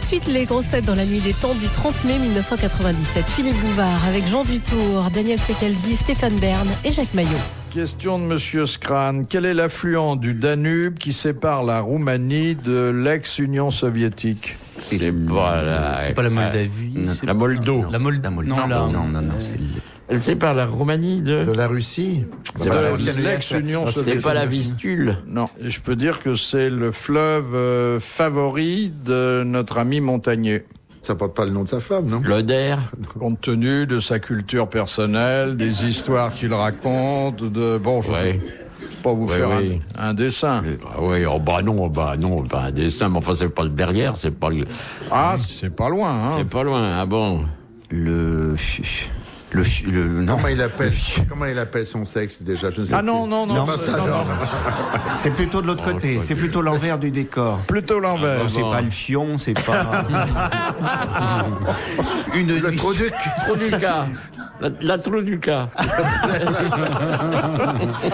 suite, les grosses têtes dans la nuit des temps du 30 mai 1997. Philippe Bouvard avec Jean Dutour, Daniel Secalzi, Stéphane Bern et Jacques Maillot. Question de Monsieur Scran. Quel est l'affluent du Danube qui sépare la Roumanie de l'ex-Union soviétique? C'est pas la Moldavie. La Moldo. La Moldavie. Non, Elle sépare la Roumanie De la Russie. C'est pas l'ex-Union C'est soviétique. pas la Vistule. Non, et je peux dire que c'est le fleuve favori de notre ami Montagnier. Ça porte pas le nom de sa femme, non? L'Oder. Compte tenu de sa culture personnelle, des histoires qu'il raconte, bon, je Ouais. peux pas vous faire oui. un dessin. Ah oui, non, un dessin, mais enfin c'est pas le derrière, c'est pas le... Ah, c'est pas loin, hein. C'est pas loin, ah bon. Non. Comment il appelle son sexe déjà? Je ne sais Ah plus. non. C'est plutôt de l'autre côté, c'est plutôt l'envers du décor. Plutôt l'envers. C'est pas le fion, c'est pas... Le trou du Trou du cas. La trou du cas.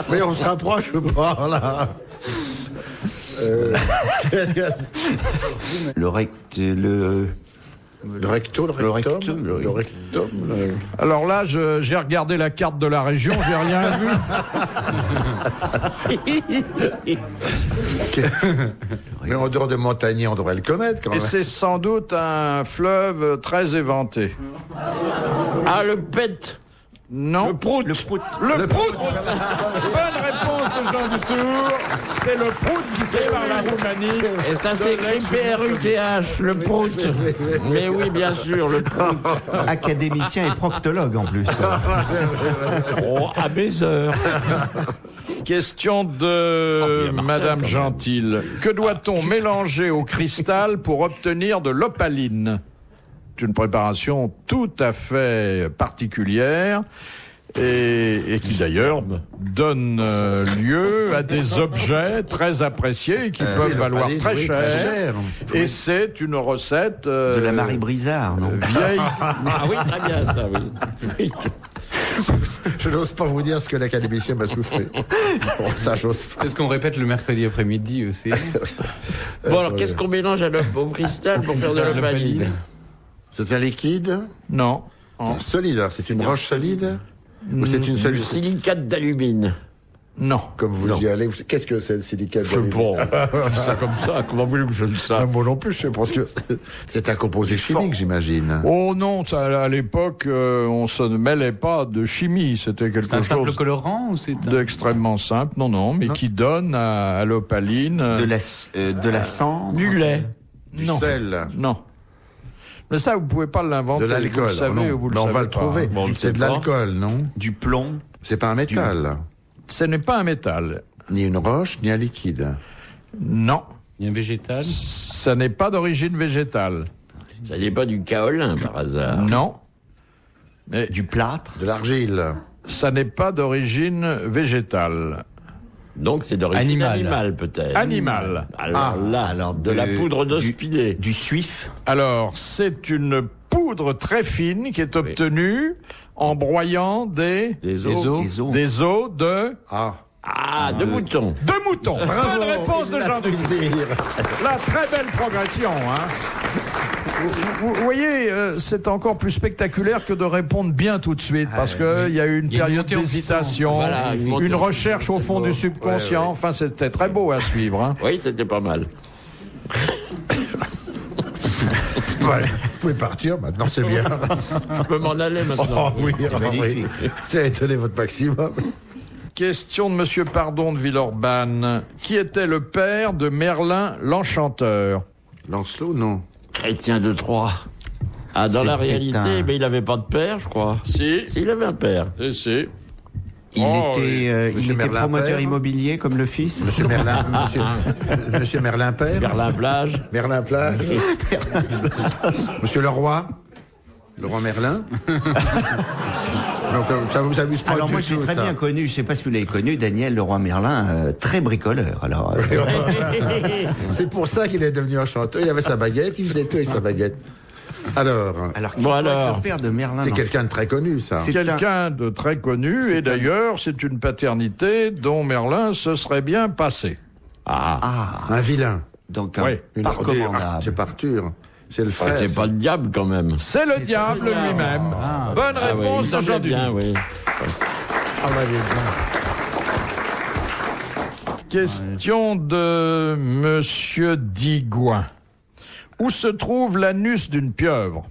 Mais on se rapproche ou pas, là? Le rectum. Alors là, j'ai regardé la carte de la région, j'ai rien vu. Mais en dehors de Montagnier, on devrait le connaître, quand Et même. c'est sans doute un fleuve très éventé. Ah, le pet. Non. Le prout. Le Prout. Bonne réponse de Jean Dutour. C'est le Prout qui sépare la Roumanie. Et ça s'écrit P-R-U-T-H, le prout. Mais oui, bien sûr, le prout. Académicien et proctologue en plus. Oh, à mes heures. Question il y de a Marcel, Madame quand même. Gentil. Que doit-on mélanger au cristal pour obtenir de l'opaline? C'est une préparation tout à fait particulière et qui d'ailleurs donne lieu à des objets très appréciés et qui peuvent valoir très cher. Et c'est une recette De la Marie Brizard, non? vieille. Ah oui, très bien, ça, oui. Je n'ose pas vous dire ce que l'académicien m'a souffert. Bon, ça, j'ose pas. C'est ce qu'on répète le mercredi après-midi aussi. Bon, alors, qu'est-ce qu'on mélange au cristal pour faire de l'opaline? C'est un liquide? Non. C'est solide, alors. C'est une roche solide? Ou c'est une Du solide? silicate d'alumine. Non. Comme vous y allez, qu'est-ce que c'est le silicate? Je sais pas. Ça comme ça, comment voulez-vous que je le sache? Moi non plus, je sais pas, parce que c'est un composé chimique, j'imagine. Oh non, ça, à l'époque, on se mêlait pas de chimie. C'était C'est quelque un simple chose colorant ou c'est un... d'extrêmement simple. Non, mais qui donne à l'opaline De la cendre. Du lait. Du non. sel. Non. Mais ça, vous pouvez pas l'inventer. De l'alcool. Vous le savez non, ou vous le non, on savez va le pas, trouver. hein. Bon, on le C'est sait de pas. l'alcool, non? Du plomb. C'est pas un métal. Ce n'est pas un métal. Ni une roche, ni un liquide. Non. Il y a un végétal. Ça n'est pas d'origine végétale. Ça n'est pas du kaolin, par hasard. Non. Mais Du plâtre. De l'argile. ça n'est pas d'origine végétale. Donc, c'est d'origine Animal. animale, peut-être. Animal. Alors de la poudre d'hospidé. Du suif. Alors, c'est une poudre très fine qui est obtenue en broyant des Des os. Des os. de De mouton. mouton. Bonne réponse de Jean Dutour. La très belle progression, hein. Vous voyez, c'est encore plus spectaculaire que de répondre bien tout de suite, parce que il y a eu une Il y a une période montée en d'hésitation, puissance. Voilà, une montée une en recherche au fond du subconscient. Enfin, c'était très beau à suivre, hein. Oui, c'était pas mal. Voilà. Vous pouvez partir maintenant, c'est bien. Je peux m'en aller maintenant. Oh oui, oui. C'est étonné votre maximum. Question de Monsieur Pardon de Villeurbanne. Qui était le père de Merlin l'Enchanteur? Lancelot, non. Chrétien de Troyes. Ah, dans C'est la réalité, peut-être mais il n'avait pas de père, je crois. Si. Il avait un père. Si. Il Oh, était, Monsieur il était Merlin promoteur père. immobilier comme le fils. Monsieur Merlin, monsieur Merlin Père. Merlin Plage. Merlin Plage. Monsieur Leroy. Leroy Merlin. Non, ça vous amuse pas Alors du moi j'ai tout, très ça. bien connu, je sais pas si vous l'avez connu, Daniel Leroy Merlin, très bricoleur. Alors C'est pour ça qu'il est devenu enchanteur. Il avait sa baguette, il faisait tout avec sa baguette. Alors, qui Bon, pourrait être alors. le père de Merlin. c'est non. quelqu'un de très connu, ça. C'est Quelqu'un de très connu, et d'ailleurs, c'est une paternité dont Merlin se serait bien passé. Ah, Un vilain. donc Ouais. un parcommandable. C'est Arthur. C'est le frère. C'est pas le diable quand même. C'est le diable lui-même. Bonne réponse de Jean bien, Dudouis. oui. Question de Monsieur Digouin. Où se trouve l'anus d'une pieuvre?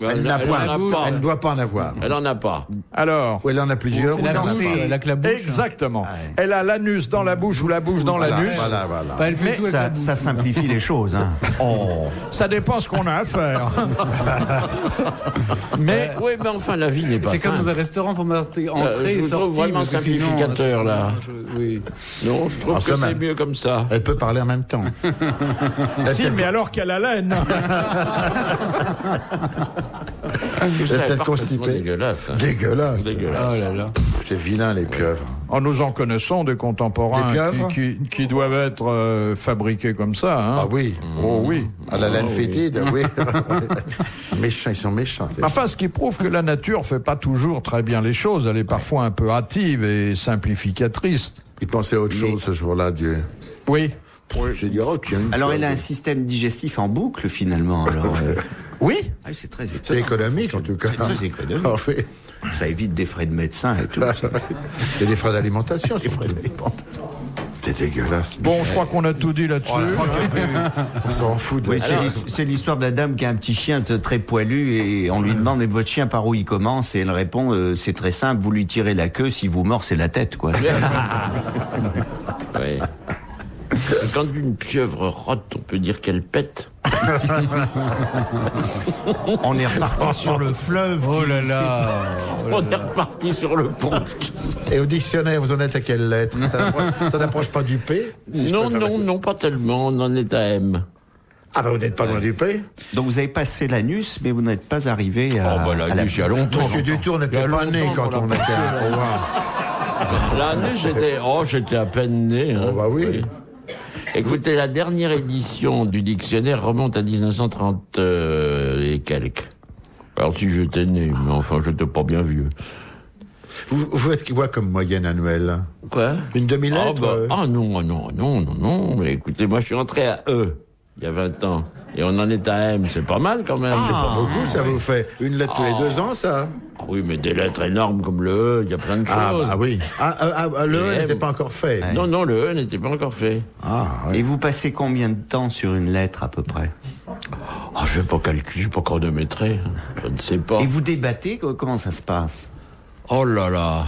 Elle ne doit pas en avoir. Elle en a pas. Alors, Ou elle en a plusieurs, ou La elle en a bouche, pas. la clabouche. exactement. Elle a l'anus dans la bouche ou la bouche dans l'anus. Voilà. Bah, elle fait Mais tout avec la Ça, bouche. ça simplifie les choses. Hein. Oh. Ça dépend ce qu'on a à faire. Mais Oui, mais enfin, la vie n'est pas C'est comme simple. dans un restaurant, faut entrer je et vous sortir. trouve vraiment parce que sinon, simplificateur, là. Oui. Non, je trouve En que c'est semaine. mieux comme ça. Elle peut parler en même temps. si, mais alors qu'elle a la laine. Tout ça est peut-être parfaitement constipée. dégueulasse. Hein. Dégueulasse. Dégueulasse. Oh là là. C'est vilain, les pieuvres. Oh, nous en connaissons des contemporains Des pieuvres qui doivent être fabriqués comme ça. Hein. Ah oui. Oh oui. À la laine fétide, oui. Méchants, ils sont méchants. Enfin, ce qui prouve que la nature fait pas toujours très bien les choses. Elle est parfois un peu hâtive et simplificatrice. Ils pensaient à autre chose ce jour-là, Dieu. Oui. J'ai dit, oh, tiens. Alors, elle a un système digestif en boucle, finalement. Alors, Oui. ah, c'est très étonnant. C'est économique, en tout cas. C'est très économique. Ah oui. Ça évite des frais de médecin et tout. Il y a des frais d'alimentation. C'est dégueulasse. Bon, je crois qu'on a tout dit là-dessus. On s'en fout de Oui, la- c'est l'histoire de la dame qui a un petit chien très poilu et on lui demande mais votre chien par où il commence et elle répond c'est très simple, vous lui tirez la queue, s'il vous mord c'est la tête quoi. Ouais. Quand une pieuvre rote, on peut dire qu'elle pète. On est reparti sur le fleuve. Oh là là. On est reparti sur le pont. Et au dictionnaire, vous en êtes à quelle lettre? Ça n'approche pas du P? si je Non, peux me permettre. non, pas tellement. On en est à M. Ah ben vous n'êtes pas loin du P. Donc vous avez passé l'anus mais vous n'êtes pas arrivé à, Oh, bah là, à la... il y a longtemps. Monsieur Dutour n'était pas né quand on était à Rouen. L'année, j'étais à peine né. Hein. Oh, bah oui. Écoutez, la dernière édition du dictionnaire remonte à 1930 et quelques. Alors si j'étais né, mais enfin, j'étais pas bien vieux. Vous faites quoi comme moyenne annuelle? Quoi? Une demi-lettre? Non. Mais écoutez, moi, je suis entré à E, il y a 20 ans. Et on en est à M, c'est pas mal quand même. C'est pas beaucoup, ça vous fait une lettre tous les 2 ans, ça? Oui, mais des lettres énormes comme le E, il y a plein de choses. Ah, bah oui. Le Et E n'était M. pas encore fait. Non, le E n'était pas encore fait. Ah, Et vous passez combien de temps sur une lettre à peu près? Oh, je vais pas calculer, je vais pas chronométrer. Je ne sais pas. Et vous débattez, comment ça se passe? Oh là là.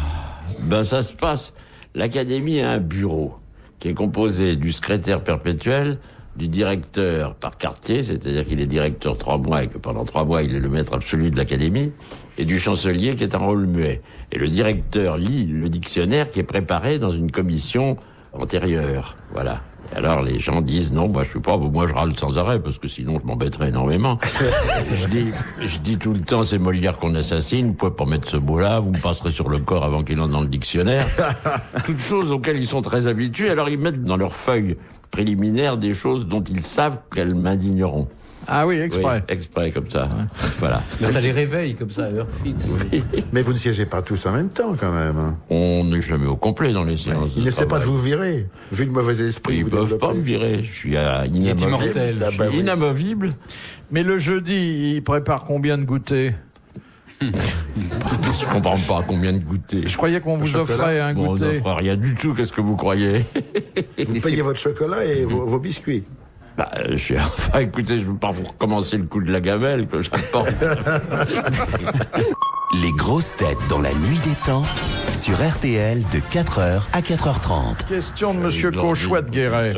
Ben, ça se passe. L'Académie a un bureau qui est composé du secrétaire perpétuel, du directeur par quartier, c'est-à-dire qu'il est directeur 3 mois et que pendant 3 mois, il est le maître absolu de l'Académie, et du chancelier qui est un rôle muet. Et le directeur lit le dictionnaire qui est préparé dans une commission antérieure. Voilà. Et alors les gens disent non, moi je suis pas, moi je râle sans arrêt parce que sinon je m'embêterais énormément. je dis tout le temps c'est Molière qu'on assassine, vous pouvez pas mettre ce mot-là, vous me passerez sur le corps avant qu'il entre dans le dictionnaire. Toutes choses auxquelles ils sont très habitués, alors ils mettent dans leurs feuilles préliminaires des choses dont ils savent qu'elles m'indigneront. Ah oui, exprès. Oui, exprès comme ça. Voilà. Mais ça les réveille comme ça à heure fixe. mais vous ne siégez pas tous en même temps, quand même. Hein. On n'est jamais au complet dans les séances. Ils n'essaient pas de vous virer. Vu le mauvais esprit. Ils vous peuvent pas développez. me virer. Je suis immortel. Je suis inamovible. Mais le jeudi, il prépare combien de goûters? Je comprends pas combien de goûters. Je croyais qu'on vous chocolat. offrait un Bon, on goûter. n'offre rien du tout, qu'est-ce que vous croyez? Vous payez votre chocolat et vos biscuits. Bah, enfin, écoutez, je veux pas vous recommencer le coup de la gamelle que j'apporte. Les grosses têtes dans la nuit des temps sur RTL de 4h à 4h30. Question de Monsieur Cauchois de Guéret.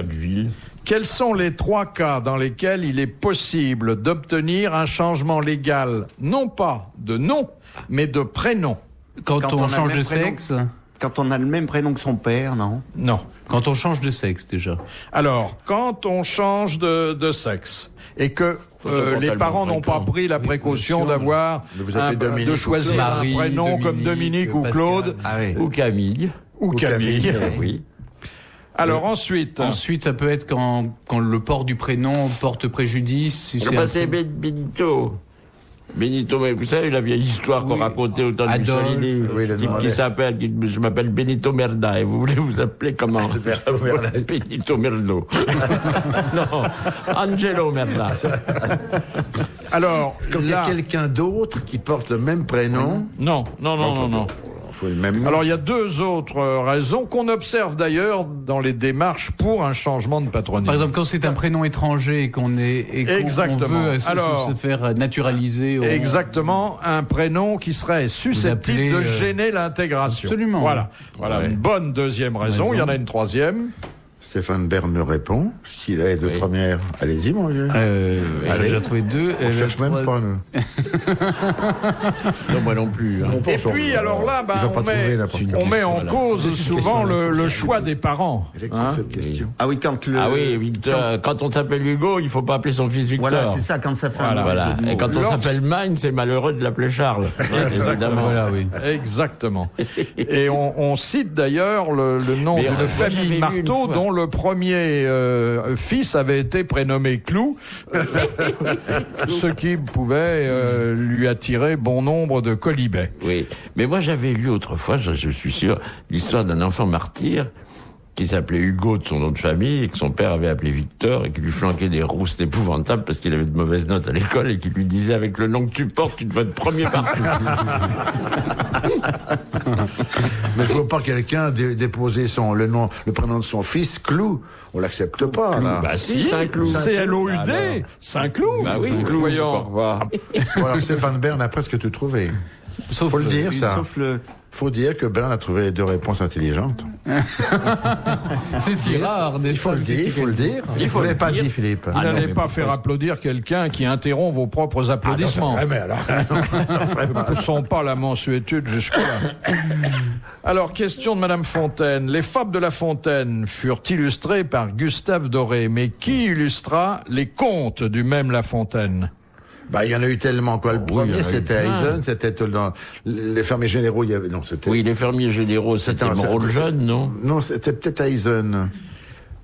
Quels sont les 3 cas dans lesquels il est possible d'obtenir un changement légal, non pas de nom, mais de prénom? Quand Quand on on a le change même de prénom. sexe. Quand on a le même prénom que son père, non? Non. Quand on change de sexe déjà. Alors, quand on change de sexe et que C'est les pas parents tellement n'ont pas fréquent. pris la précaution d'avoir Mais vous appelez Dominique de ou choisir Claude. un Marie, prénom comme Dominique ou Pascal. Claude Ah oui. Ou Camille. ou Camille. Camille. Oui. Alors ensuite, Ensuite, ça peut être quand le port du prénom porte préjudice. Si c'est un- C'est Benito. Benito, mais vous savez la vieille histoire qu'on racontait au temps de Adolphe. Mussolini, Oui, le nom, qui s'appelle, je m'appelle Benito Merda, et vous voulez vous appeler comment? Alberto Merda. Benito Merdo. Non, Angelo Merda. Alors, Comme il y a là, quelqu'un d'autre qui porte le même prénom. non. Il faut le même nom. Alors, il y a deux autres raisons qu'on observe d'ailleurs dans les démarches pour un changement de patronyme. Par exemple, quand c'est un prénom étranger et qu'on Exactement. veut Alors, se faire naturaliser. Exactement, un prénom qui serait susceptible appelez, de gêner l'intégration. Absolument. Voilà, Ouais. une bonne deuxième raison. Il y en a une troisième. Stéphane Bern me répond. S'il a les deux premières, allez-y, mon vieux. J'ai trouvé deux. On cherche même pas, nous. Non, moi non plus. Hein. Et puis, alors là, Il va pas trouver n'importe on met en Voilà. cause souvent le choix des parents. Hein. cette question. Ah oui, quand le... Ah oui, Victor, quand on s'appelle Hugo, il faut pas appeler son fils Victor. Voilà, c'est ça, quand ça fait un Voilà. jeu de mots. Et quand on Lors- s'appelle Magne, c'est malheureux de l'appeler Charles. Évidemment. Voilà, oui. Exactement. Et on cite d'ailleurs le nom Mais, d'une moi, j'avais famille lu une Marteau fois. dont le premier fils avait été prénommé Clou, ce qui pouvait lui attirer bon nombre de colibets. Oui, mais moi j'avais lu autrefois, je suis sûr, l'histoire d'un enfant martyr qui s'appelait Hugo de son nom de famille et que son père avait appelé Victor et qui lui flanquait des roustes épouvantables parce qu'il avait de mauvaises notes à l'école et qui lui disait avec le nom que tu portes, tu devrais être premier partout. Mais je vois pas quelqu'un déposer le prénom de son fils, Clou. On l'accepte pas, là. Bah si, Saint-Cloud. C-L-O-U-D, Saint-Cloud. Bah oui, Clou, voyons. au revoir. Voilà, Stéphane Bern a presque tout trouvé. Sauf Faut le dire, Oui, ça. sauf le... Faut dire que Bern a trouvé les deux réponses intelligentes. C'est si rare. Il faut le dire, il faut le dire. Il faut Vous le l'avez pas dire. dit, Philippe. Vous n'allez pas faire applaudir quelqu'un qui interrompt vos propres applaudissements. Ah, mais alors, ça ferait Ne poussons pas la mansuétude jusque-là. Alors, question de Madame Fontaine. Les fables de La Fontaine furent illustrées par Gustave Doré, mais qui illustra les contes du même La Fontaine? Bah, il y en a eu tellement, quoi. Le il y en a premier, eu c'était plein. Eisen, c'était dans les fermiers généraux, il y avait, non, c'était. Oui, les fermiers généraux, c'était mon rôle jeune, non? Non, c'était peut-être Eisen.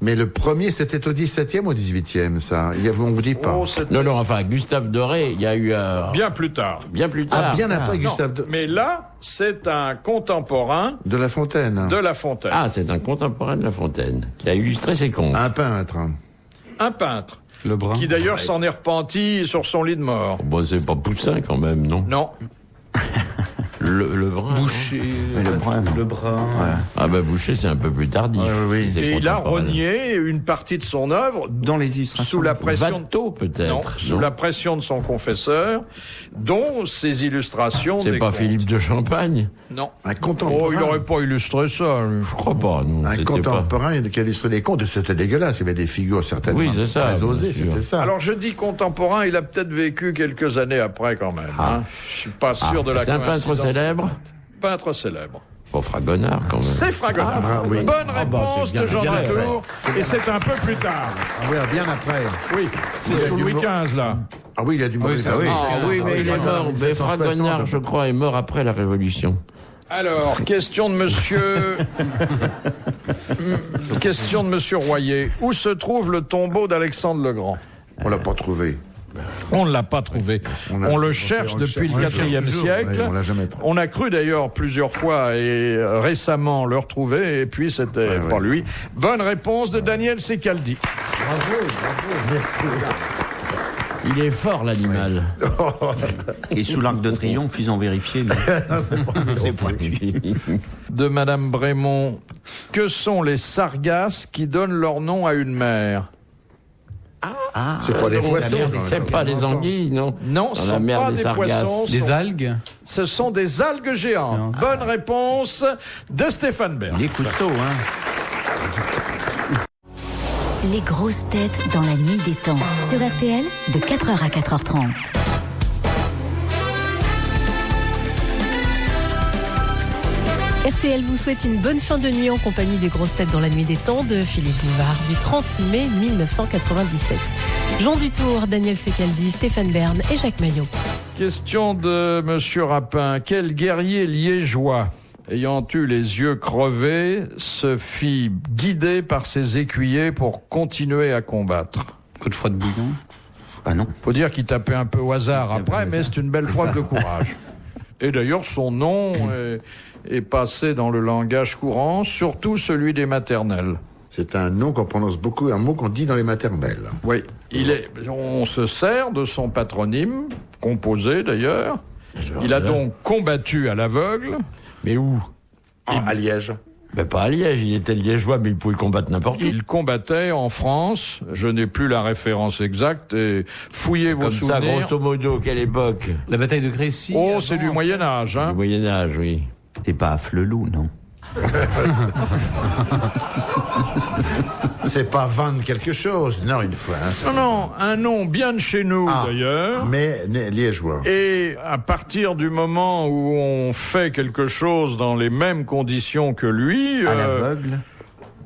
Mais le premier, c'était au 17e ou au 18e, ça. On vous dit pas. Oh, c'est Non, enfin, Gustave Doré, il y a eu bien plus tard. bien plus tard. Ah, bien après Non, Gustave mais là, c'est un contemporain de La Fontaine. de La Fontaine. Ah, c'est un contemporain de La Fontaine qui a illustré ses contes. Un peintre. Un peintre, Le brun. qui d'ailleurs s'en est repenti sur son lit de mort. Bon, c'est pas Poussin quand même, non? Non. Le brun. Boucher. le brun, non. Le brun. Ah ben Boucher, c'est un peu plus tardif. oui. C'est Et il a contemporain. renié une partie de son œuvre Dans les illustrations. sous la pression. Watteau, peut-être. Non, sous la pression de son confesseur, dont ses illustrations. C'est des pas contes. Philippe de Champagne? Non. Un contemporain. Oh, il n'aurait pas illustré ça. lui. Je crois pas, non. Un c'était contemporain qui a illustré des contes, c'était dégueulasse. Il y avait des figures certainement Oui, c'est ça, très bien osées, sûr. c'était ça. Alors je dis contemporain, il a peut-être vécu quelques années après quand même. Hein. Je suis pas sûr de la C'est un peintre coïncidence. célèbre? Peintre célèbre. Bon, Fragonard, quand même. C'est Fragonard. Ah, oui. Bonne réponse c'est bien, de Jean bien Latour. Et c'est un peu plus tard. Ah oui, bien après. Oui, c'est sous du Louis mo- XV là. Ah oui, il a du mauvais. ça, Ah oui, oui. Ah c'est oui, ça. mais il est mort. Mais 1760. Fragonard, je crois, est mort après la Révolution. Alors, question de monsieur... question de monsieur Royer. Où se trouve le tombeau d'Alexandre le Grand? On l'a pas trouvé. On ne l'a pas trouvé. On le cherche depuis le IVe siècle. Ouais, on l'a jamais trouvé. On a cru d'ailleurs plusieurs fois et récemment le retrouver, et puis c'était pas lui. Bonne réponse de Daniel Secaldi. Merci. Il est fort, l'animal. Et sous l'Arc de Triomphe, ils ont vérifié. C'est pas lui. De Madame Brémond. Que sont les sargasses qui donnent leur nom à une mer? C'est pas des poissons. C'est pas des anguilles, non? Non, Dans ce la sont mer pas des des sargasses. poissons. Des algues. Ce sont des algues géantes. Bonne réponse de Stéphane Bern. Les couteaux, hein. Les grosses têtes dans la nuit des temps. Sur RTL, de 4h à 4h30. RTL vous souhaite une bonne fin de nuit en compagnie des grosses têtes dans la nuit des temps de Philippe Bouvard du 30 mai 1997. Jean Dutour, Daniel Secaldi, Stéphane Bern et Jacques Maillot. Question de monsieur Rapin. Quel guerrier liégeois, ayant eu les yeux crevés, se fit guider par ses écuyers pour continuer à combattre? Godefroy de Bouillon. Ah non. Faut dire qu'il tapait un peu au hasard après, mais c'est une belle preuve de courage. Et d'ailleurs, son nom est passé dans le langage courant, surtout celui des maternelles. C'est un nom qu'on prononce beaucoup, un mot qu'on dit dans les maternelles. Oui, on se sert de son patronyme, composé d'ailleurs. Il a donc combattu à l'aveugle. Mais où? À Liège. Ben pas à Liège, il était liégeois, mais il pouvait combattre n'importe où. Il combattait en France, je n'ai plus la référence exacte, et fouillez vos souvenirs. Comme ça, grosso modo, quelle époque? La bataille de Crécy. Oh, c'est du Moyen-Âge, hein. Du Moyen-Âge, oui. C'est pas à Flelou, non? C'est pas Van quelque chose, non, une fois. Hein. Non, un nom bien de chez nous, d'ailleurs. Mais liégeois. Et à partir du moment où on fait quelque chose dans les mêmes conditions que lui... À l'aveugle.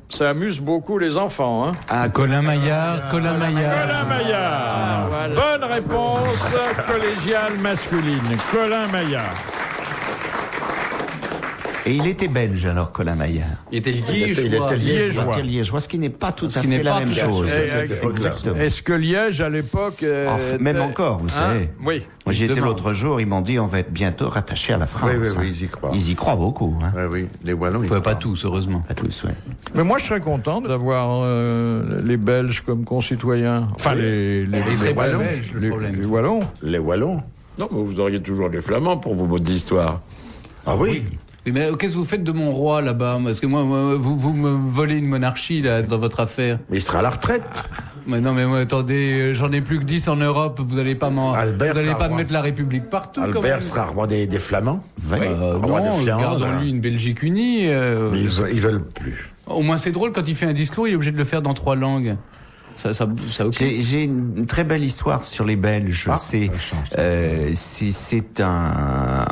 Ça amuse beaucoup les enfants, hein. Ah, Colin Maillard. Colin Maillard. Voilà. Bonne réponse collégiale masculine. Colin Maillard. Et il était belge, alors, Colin Maillard. Il était liégeois. Il était liégeois. Il était liégeois, ce qui n'est pas tout à qui fait n'est la pas même tout à chose. fait. Exactement. Est-ce que Liège, à l'époque... Même encore, vous savez. Oui. Moi, j'y étais Justement. l'autre jour, ils m'ont dit on va être bientôt rattaché à la France. Oui, ils y croient. Ils y croient beaucoup. Hein. Oui, les Wallons, ils Pas croient. tous, heureusement. Pas tous, ouais. Mais moi, je serais content d'avoir les Belges comme concitoyens. Enfin, les Ils seraient pas Wallons. belges, le problème. Les Wallons. Les Wallons. Non, mais vous auriez toujours les Flamands pour vos mots d'histoire. Ah oui. Oui, mais qu'est-ce que vous faites de mon roi là-bas? Parce que moi, vous me volez une monarchie là dans votre affaire. Mais il sera à la retraite. Mais non, mais moi, attendez, j'en ai plus que 10 en Europe. Vous allez pas Albert vous allez sera pas me roi. mettre la République partout. quand Albert même. sera roi des Flamands. Ouais. Roi Non, des Flandres. gardons-lui une Belgique unie. Mais ils veulent plus. Au moins, c'est drôle quand il fait un discours, il est obligé de le faire dans 3 langues. Ça occupe. J'ai une très belle histoire sur les Belges. C'est un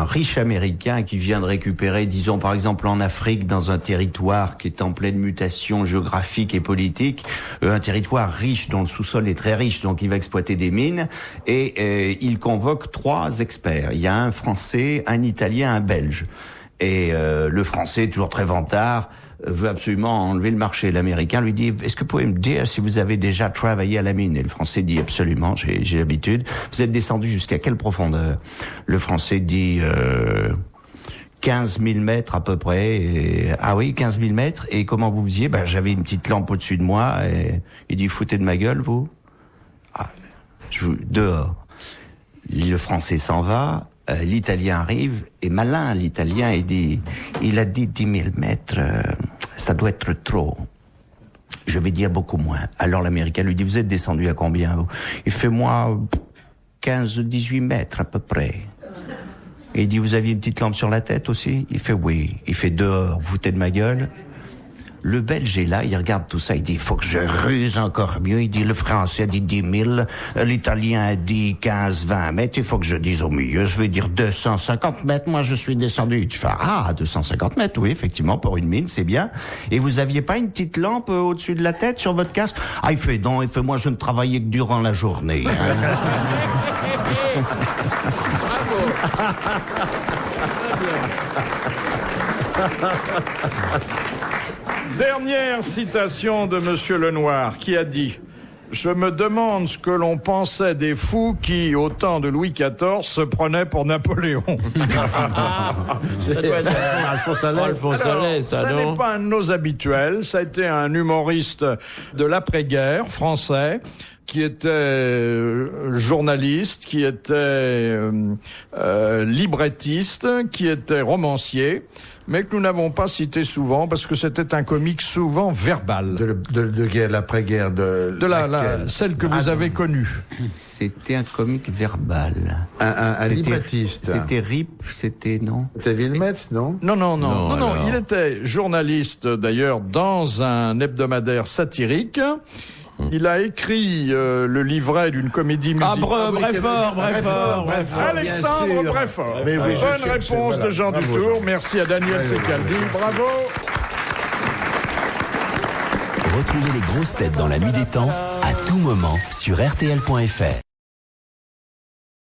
riche Américain qui vient de récupérer, disons par exemple en Afrique, dans un territoire qui est en pleine mutation géographique et politique, un territoire riche dont le sous-sol est très riche, donc il va exploiter des mines, et il convoque 3 experts. Il y a un Français, un Italien, un Belge. Et le Français, toujours très vantard, veut absolument enlever le marché. L'Américain lui dit « Est-ce que vous pouvez me dire si vous avez déjà travaillé à la mine ?» Et le Français dit « Absolument, j'ai l'habitude. » « Vous êtes descendu jusqu'à quelle profondeur ?» Le Français dit 15 000 mètres à peu près. Et, ah oui, 15 000 mètres. Et comment vous faisiez ? Ben, j'avais une petite lampe au-dessus de moi. Et il dit « Foutez de ma gueule, vous ?» Dehors. Le Français s'en va. L'Italien arrive, et malin, l'Italien, il a dit 10 000 mètres, ça doit être trop. Je vais dire beaucoup moins. Alors l'Américain lui dit, vous êtes descendu à combien, vous ? Il fait, moi, 15 ou 18 mètres à peu près. Et il dit, vous aviez une petite lampe sur la tête aussi ? Il fait, oui. Il fait, dehors, vous foutez de ma gueule ? Le Belge est là, il regarde tout ça, il dit, il faut que je ruse encore mieux. Il dit, le Français a dit 10 000, l'Italien a dit 15, 20 mètres, il faut que je dise au milieu, je vais dire 250 mètres, moi je suis descendu. Tu fais, 250 mètres, oui, effectivement, pour une mine, c'est bien. Et vous aviez pas une petite lampe au-dessus de la tête, sur votre casque ? Il fait, non, moi je ne travaillais que durant la journée. Dernière citation de Monsieur Lenoir, qui a dit « Je me demande ce que l'on pensait des fous qui, au temps de Louis XIV, se prenaient pour Napoléon. » Alphonse Allais. Alphonse Alors, Allais, ça, ça non? n'est pas un de nos habituels, ça a été un humoriste de l'après-guerre français, qui était journaliste, qui était librettiste, qui était romancier, mais que nous n'avons pas cité souvent parce que c'était un comique souvent verbal. De guerre, l'après-guerre de Celle que vous avez connue. C'était un comique verbal. Un librettiste. C'était Rip, c'était, non ? C'était Villemets, non ? Non, il était journaliste d'ailleurs dans un hebdomadaire satirique. Il a écrit le livret d'une comédie musicale. Breffort. Alexandre Breffort. Mais oui, Bonne réponse de Jean Dutour. Merci à Daniel Secaldi. Bravo. Retrouvez les grosses têtes dans la nuit des temps à tout moment sur RTL.fr.